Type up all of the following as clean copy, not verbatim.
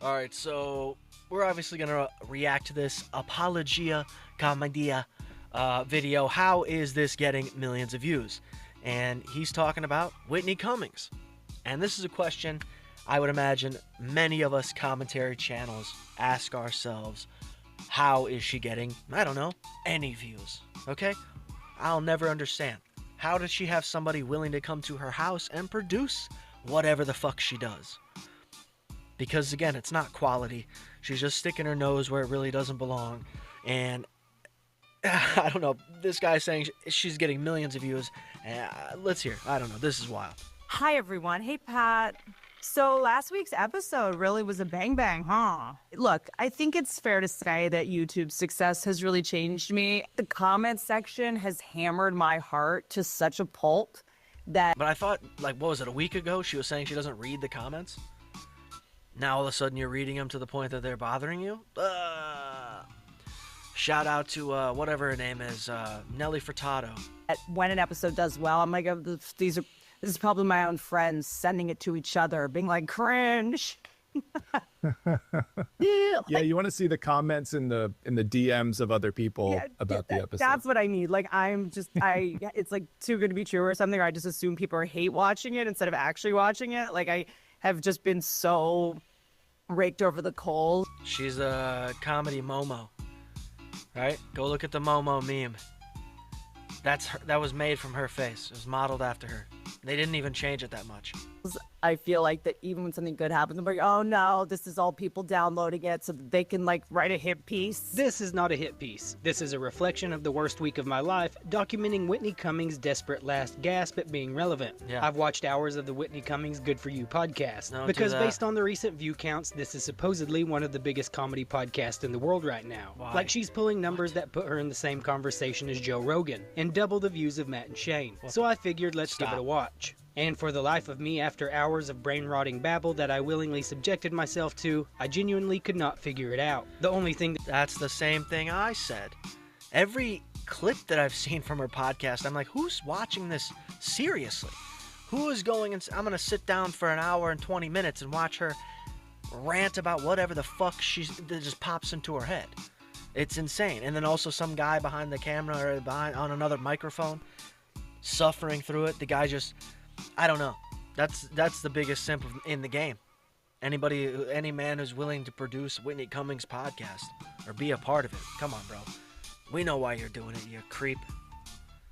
Alright, so we're obviously going to react to this Apologia Commedia video. How is this getting millions of views? And he's talking about Whitney Cummings. And this is a question I would imagine many of us commentary channels ask ourselves. How is she getting, I don't know, any views? Okay? I'll never understand. How does she have somebody willing to come to her house and produce whatever the fuck she does? Because again, it's not quality. She's just sticking her nose where it really doesn't belong. And I don't know, this guy's saying she's getting millions of views. Let's hear. I don't know, this is wild. Hi everyone. Hey Pat. So last week's episode really was a bang bang, huh? Look, I think it's fair to say that YouTube's success has really changed me. The comment section has hammered my heart to such a pulp that... But I thought, like, what was it, a week ago she was saying she doesn't read the comments? Now all of a sudden you're reading them to the point that they're bothering you? Shout out to whatever her name is, Nelly Furtado. When an episode does well, I'm like, this is probably my own friends sending it to each other, being like, cringe. Yeah, you want to see the comments in the DMs of other people about the episode. That's what I need. Like, it's like too good to be true or something. Or I just assume people hate watching it instead of actually watching it. Like, I have just been so raked over the coals. She's a comedy Momo, right? Go look at the Momo meme. That was made from her face. It was modeled after her. They didn't even change it that much. I feel like that even when something good happens, I'm like, oh no, this is all people downloading it so that they can like write a hit piece. This is not a hit piece. This is a reflection of the worst week of my life, documenting Whitney Cummings' desperate last gasp at being relevant. Yeah. I've watched hours of the Whitney Cummings Good For You podcast, because based on the recent view counts, this is supposedly one of the biggest comedy podcasts in the world right now. Why? Like she's pulling numbers that put her in the same conversation as Joe Rogan, and double the views of Matt and Shane. So I figured let's give it a watch. And for the life of me, after hours of brain-rotting babble that I willingly subjected myself to, I genuinely could not figure it out. The only thing That's the same thing I said. Every clip that I've seen from her podcast, I'm like, who's watching this seriously? Who is going and I'm going to sit down for an hour and 20 minutes and watch her rant about whatever the fuck that just pops into her head. It's insane. And then also some guy behind the camera or on another microphone suffering through it. The guy just... I don't know. That's the biggest simp in the game. Any man who's willing to produce Whitney Cummings' podcast or be a part of it. Come on, bro. We know why you're doing it, you creep.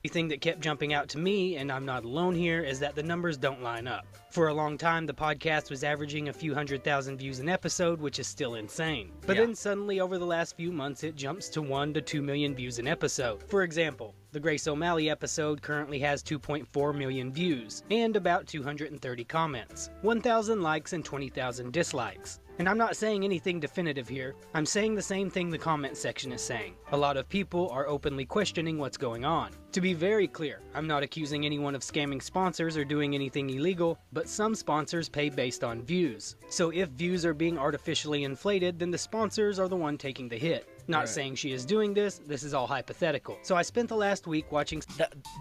The thing that kept jumping out to me, and I'm not alone here, is that the numbers don't line up. For a long time, the podcast was averaging a few 100,000 views an episode, which is still insane. But then suddenly, over the last few months, it jumps to 1 to 2 million views an episode. For example, the Grace O'Malley episode currently has 2.4 million views, and about 230 comments, 1,000 likes and 20,000 dislikes. And I'm not saying anything definitive here, I'm saying the same thing the comment section is saying. A lot of people are openly questioning what's going on. To be very clear, I'm not accusing anyone of scamming sponsors or doing anything illegal, but some sponsors pay based on views. So if views are being artificially inflated, then the sponsors are the one taking the hit. Not saying she is doing this is all hypothetical. So I spent the last week watching...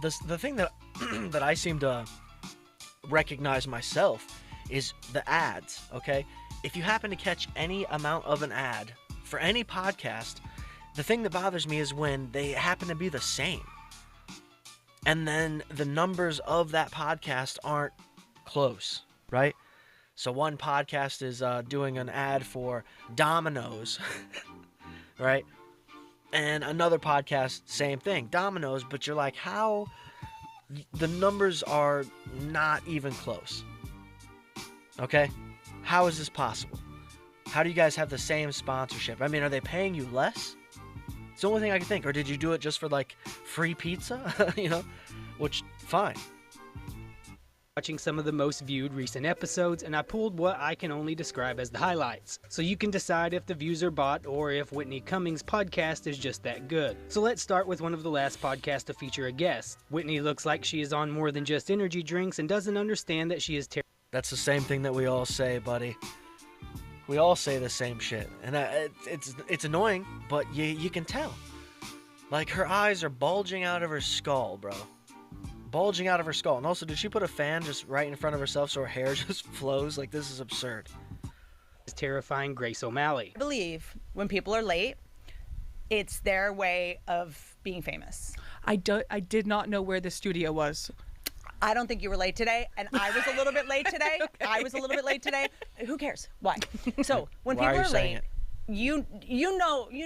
The thing that, that I seem to recognize myself is the ads, okay? If you happen to catch any amount of an ad for any podcast, the thing that bothers me is when they happen to be the same. And then the numbers of that podcast aren't close, right? So one podcast is doing an ad for Domino's, right? And another podcast, same thing, Domino's, but you're like, how? The numbers are not even close, okay? How is this possible? How do you guys have the same sponsorship? I mean, are they paying you less? It's the only thing I can think. Or did you do it just for, like, free pizza? You know? Which, fine. Watching some of the most viewed recent episodes, and I pulled what I can only describe as the highlights. So you can decide if the views are bought or if Whitney Cummings' podcast is just that good. So let's start with one of the last podcasts to feature a guest. Whitney looks like she is on more than just energy drinks and doesn't understand that she is That's the same thing that we all say, buddy. We all say the same shit. And it's annoying, but you can tell. Like, her eyes are bulging out of her skull, bro. Bulging out of her skull. And also, did she put a fan just right in front of herself so her hair just flows? Like, this is absurd. terrifying Grace O'Malley. I believe when people are late, it's their way of being famous. I did not know where the studio was. I don't think you were late today, and I was a little bit late today. Okay. I was a little bit late today. Who cares? Why? So when Why people are you are saying late, it? you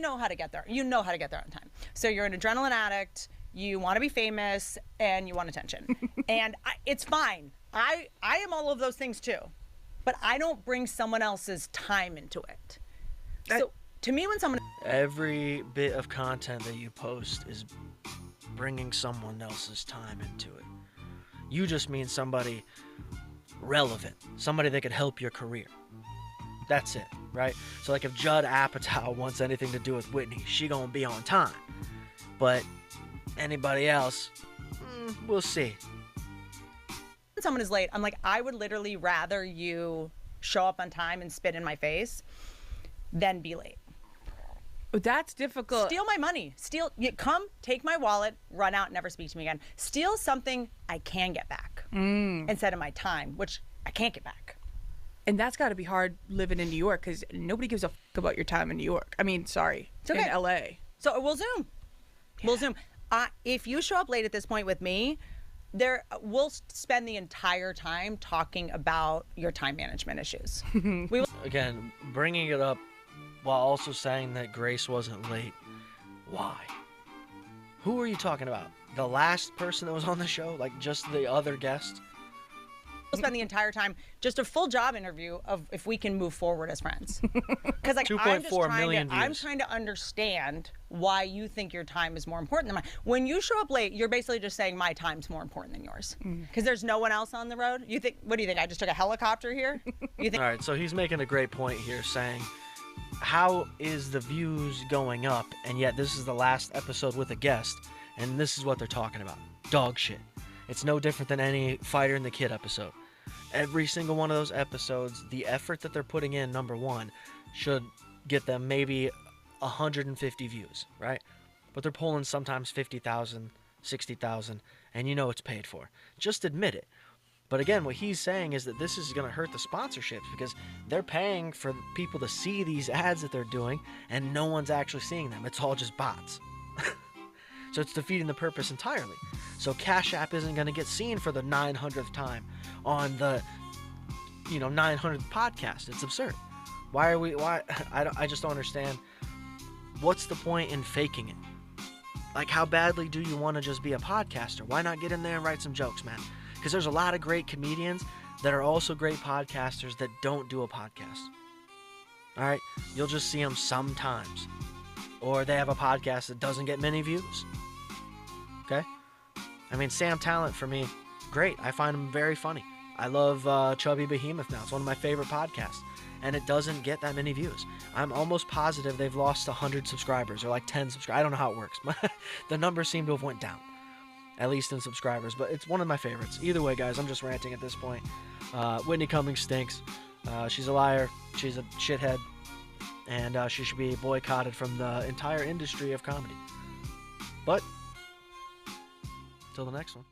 know how to get there. You know how to get there on time. So you're an adrenaline addict. You want to be famous, and you want attention. And it's fine. I am all of those things too, but I don't bring someone else's time into it. So to me, when someone Every bit of content that you post is bringing someone else's time into it. You just mean somebody relevant, somebody that could help your career. That's it, right? So like if Judd Apatow wants anything to do with Whitney, she gonna be on time. But anybody else, we'll see. when someone is late, I'm like, I would literally rather you show up on time and spit in my face than be late. That's difficult. Steal my money. Come, take my wallet, run out, never speak to me again. Steal something I can get back instead of my time, which I can't get back. And that's got to be hard living in New York because nobody gives a fuck about your time in New York. I mean, sorry, It's okay. in LA. So we'll Zoom. Yeah. We'll Zoom. If you show up late at this point with me, we'll spend the entire time talking about your time management issues. We will. Again, bringing it up while also saying that Grace wasn't late. Why? Who are you talking about? The last person that was on the show? Like just the other guest? We'll spend the entire time just a full job interview of if we can move forward as friends. Because like 2.4 million I'm views. trying to understand why you think your time is more important than mine. When you show up late, you're basically just saying my time's more important than yours. Because there's no one else on the road. You think? What do you think? I just took a helicopter here? You think? All right, so he's making a great point here saying, how is the views going up and yet this is the last episode with a guest and this is what they're talking about? Dog shit. It's no different than any Fighter and the Kid episode. Every single one of those episodes, the effort that they're putting in, number one, should get them maybe 150 views, right? But they're pulling sometimes 50,000, 60,000, and you know it's paid for. Just admit it. But again, what he's saying is that this is going to hurt the sponsorships because they're paying for people to see these ads that they're doing and no one's actually seeing them. It's all just bots. So it's defeating the purpose entirely. So Cash App isn't going to get seen for the 900th time on the 900th podcast. It's absurd. I just don't understand. What's the point in faking it? Like, how badly do you want to just be a podcaster? Why not get in there and write some jokes, man? Because there's a lot of great comedians that are also great podcasters that don't do a podcast. All right? You'll just see them sometimes. Or they have a podcast that doesn't get many views. Okay? I mean, Sam Talent, for me, great. I find him very funny. I love Chubby Behemoth now. It's one of my favorite podcasts. And it doesn't get that many views. I'm almost positive they've lost 100 subscribers or like 10 subscribers. I don't know how it works. The numbers seem to have went down. At least in subscribers. But it's one of my favorites. Either way, guys, I'm just ranting at this point. Whitney Cummings stinks. She's a liar. She's a shithead. And she should be boycotted from the entire industry of comedy. But, till the next one.